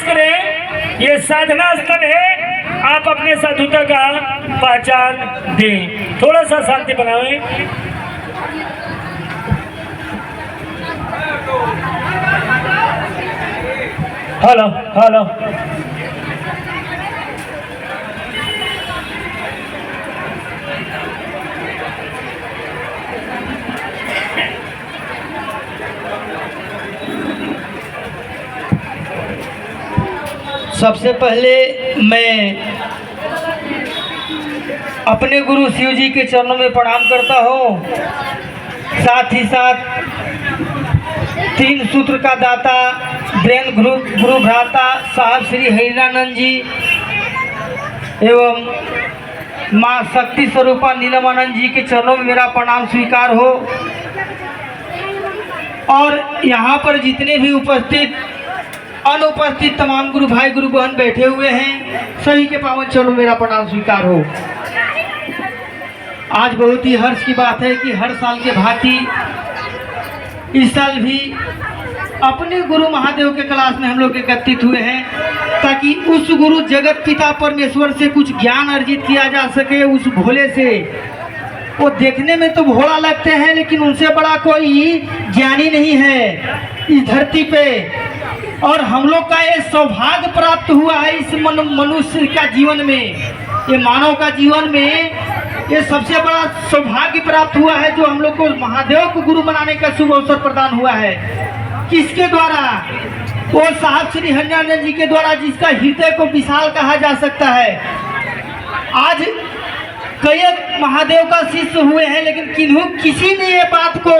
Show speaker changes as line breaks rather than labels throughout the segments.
प्रयास करें। ये साधना स्थल है, आप अपने साधुता का पहचान दें। थोड़ा सा शांति बनाएं। हेलो हेलो,
सबसे पहले मैं अपने गुरु शिव जी के चरणों में प्रणाम करता हूँ। साथ ही साथ 3 सूत्र का दाता ब्रेन गुरु भ्राता साहब श्री हरिरानंद जी एवं माँ शक्ति स्वरूपा नीलमानंद जी के चरणों में मेरा प्रणाम स्वीकार हो। और यहाँ पर जितने भी उपस्थित अनुपस्थित तमाम गुरु भाई गुरु बहन बैठे हुए हैं, सभी के पावन चरणों में मेरा प्रणाम स्वीकार हो। आज बहुत ही हर्ष की बात है कि हर साल के भांति इस साल भी अपने गुरु महादेव के क्लास में हम लोग एकत्रित हुए हैं, ताकि उस गुरु जगत पिता परमेश्वर से कुछ ज्ञान अर्जित किया जा सके। उस भोले से, वो देखने में तो भोला लगते हैं लेकिन उनसे बड़ा कोई ज्ञानी नहीं है इस धरती पे। और हम लोग का ये सौभाग्य प्राप्त हुआ है इस मनुष्य का जीवन में, ये मानव का जीवन में ये सबसे बड़ा सौभाग्य प्राप्त हुआ है जो हम लोग को महादेव को गुरु बनाने का शुभ अवसर प्रदान हुआ है। किसके द्वारा? वो साहब श्री हरिरानंद जी के द्वारा, जिसका हृदय को विशाल कहा जा सकता है। आज कई महादेव का शिष्य हुए हैं, लेकिन किसी ने ये बात को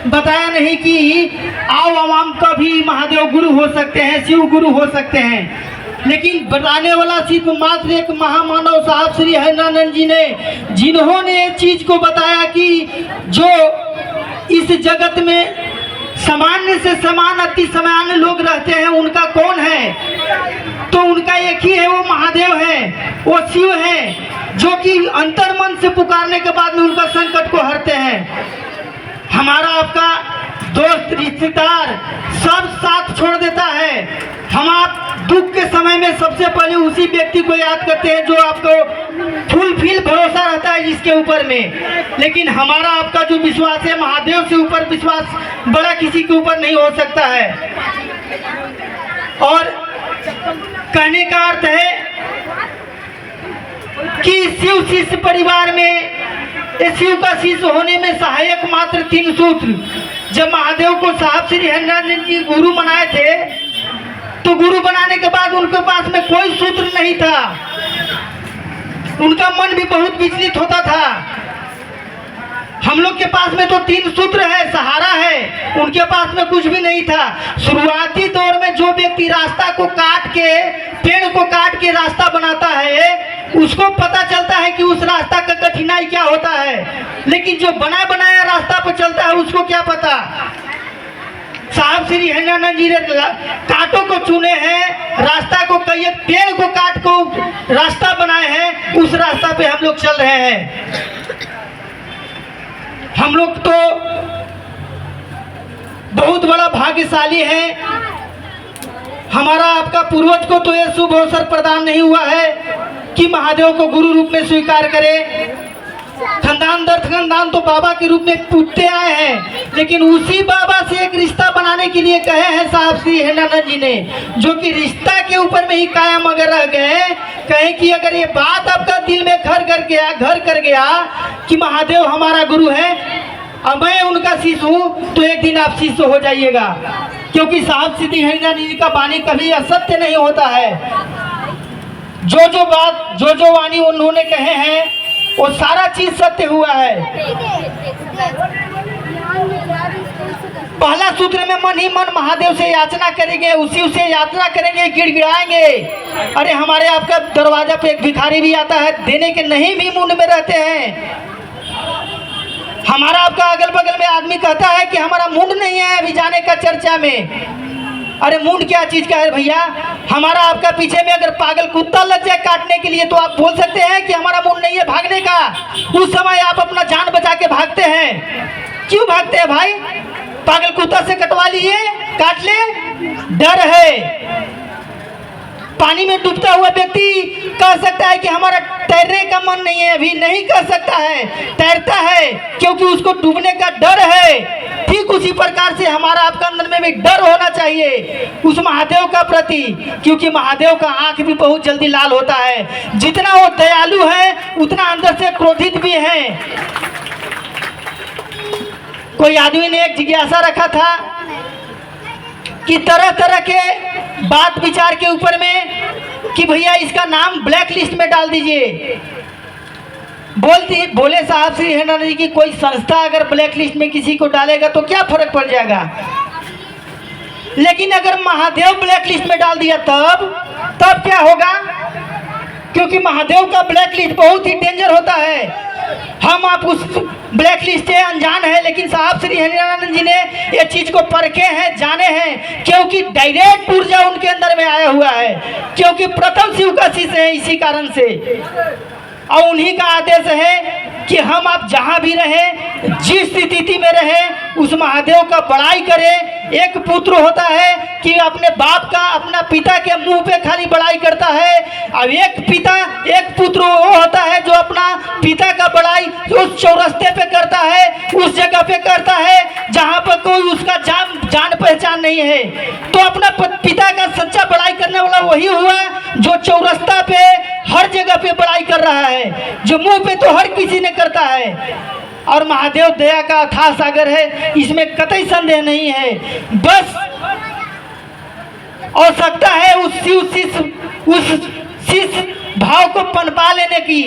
बताया नहीं कि आओ आवाम का भी महादेव गुरु हो सकते हैं, शिव गुरु हो सकते हैं। लेकिन बताने वाला सिर्फ मात्र एक महामानव साहब श्री हरिरानंद जी ने, जिन्होंने ये चीज को बताया कि जो इस जगत में सामान्य से समान अति सामान्य लोग रहते हैं, उनका कौन है? तो उनका एक ही है, वो महादेव है, वो शिव है, जो कि अंतर्मन से पुकारने के बाद में उनका संकट को हरते हैं। हमारा आपका दोस्त रिश्तेदार सब साथ छोड़ देता है। हम आप दुख के समय में सबसे पहले उसी व्यक्ति को याद करते हैं जो आपको फुलफिल भरोसा रहता है जिसके ऊपर में। लेकिन हमारा आपका जो विश्वास है, महादेव से ऊपर विश्वास बड़ा किसी के ऊपर नहीं हो सकता है। और कहने का अर्थ है कि शिव शिष्य परिवार में, शिव का शिष्य होने में सहायक मात्र 3 सूत्र। जब महादेव को साहब श्री हरिरानंद जी गुरु बनाए थे, तो गुरु बनाने के बाद उनके पास में कोई सूत्र नहीं था। उनका मन भी बहुत विचलित होता था। हम लोग के पास में तो 3 सूत्र है, सहारा है, उनके पास में कुछ भी नहीं था। शुरुआती दौर में जो व्यक्ति रास्ता को काट के, पेड़ को काट के रास्ता बनाता है, उसको पता चलता है कि उस रास्ता का कठिनाई क्या होता है। लेकिन जो बना बनाया रास्ता पर चलता है, उसको क्या पता। साहब श्री हरिरानंद जी ने कांटों को चुने हैं, रास्ता को, कई पेड़ को काट को रास्ता बनाए हैं, उस रास्ता पे हम लोग चल रहे हैं। हम लोग तो बहुत बड़ा भाग्यशाली है। हमारा आपका पूर्वज को तो यह शुभ अवसर प्रदान नहीं हुआ है कि महादेव को गुरु रूप में स्वीकार करे। खानदान दर खानदान तो बाबा के रूप में पूछते आए हैं, लेकिन उसी बाबा से एक रिश्ता बनाने के लिए कहे हैं साहब श्री हरिरानंद जी ने, जो कि रिश्ता के ऊपर में ही कायम अगर रह गए, कहे कि अगर ये बात आपका दिल में घर कर गया कि महादेव हमारा गुरु है और मैं उनका शिष्य हूँ, तो एक दिन आप शिष्य हो जाइएगा। क्योंकि साहब श्री हरिरानंद जी का वाणी कभी असत्य नहीं होता है। जो बात जो वाणी उन्होंने कहे हैं, वो सारा चीज सत्य हुआ है। पहला सूत्र में मन ही मन महादेव से याचना करेंगे, उसी से याचना करेंगे, गिड़गिड़ाएंगे। अरे हमारे आपका दरवाजा पे एक भिखारी भी आता है, देने के नहीं भी मुंड में रहते हैं। हमारा आपका अगल बगल में आदमी कहता है कि हमारा मुंड नहीं है अभी जाने का चर्चा में। अरे मुंड क्या चीज का है भैया? हमारा आपका पीछे में अगर पागल कुत्ता लग जाए काटने के लिए, तो आप बोल सकते हैं कि हमारा मुंड नहीं है भागने का। उस समय आप अपना जान बचा के भागते हैं। क्यों भागते हैं भाई? पागल कुत्ता से कटवा लिए, काट ले, डर है। पानी में डूबता हुआ व्यक्ति कह सकता है कि हमारा तैरने का मन नहीं है, अभी नहीं कह सकता है, तैरता है क्योंकि उसको डूबने का डर है। ठीक उसी प्रकार से हमारा आपका अंदर में भी डर होना चाहिए उस महादेव का प्रति, क्योंकि महादेव का आंख भी बहुत जल्दी लाल होता है। जितना वो दयालु है उतना अंदर से क्रोधित भी है। कोई आदमी ने एक जिज्ञासा रखा था कि तरह तरह के बात विचार के ऊपर में कि भैया इसका नाम ब्लैक लिस्ट में डाल दीजिए। बोले साहब श्री हरिनारायण जी की कोई संस्था अगर ब्लैक लिस्ट में किसी को डालेगा तो क्या फर्क पड़ जाएगा, लेकिन अगर महादेव ब्लैक लिस्ट में डाल दिया तब क्या होगा, क्योंकि महादेव का ब्लैक लिस्ट बहुत ही डेंजर होता है। हम आप उस ब्लैक लिस्ट से अनजान है, लेकिन साहब श्री हरिनारायण जी ने ये चीज को परखे हैं, जाने हैं, क्योंकि डायरेक्ट ऊर्जा उनके अंदर में आया हुआ है, क्योंकि प्रथम शिव का शिष्य है। इसी कारण से और उन्हीं का आदेश है कि हम आप जहाँ भी रहें, जिस स्थिति में रहें, उस महादेव का बड़ाई करें। एक पुत्र होता है कि अपने बाप का, अपना पिता के मुंह पे खाली बड़ाई करता है, अब एक पुत्र वो होता है जो अपना पिता का बड़ाई उस चौरस्ते पे करता है, उस जगह पे करता है जहाँ पर कोई उसका जान पहचान नहीं है। तो अपना पिता का सच्चा बड़ाई करने वाला वही हुआ जो चौरस्ता पे हर जगह पे बड़ाई कर रहा है, जो मुंह पे तो हर किसी ने करता है। और महादेव दया का अथाह सागर है, इसमें कतई संदेह नहीं है। बस आवश्यकता है उस शिष्य भाव को पनपा लेने की।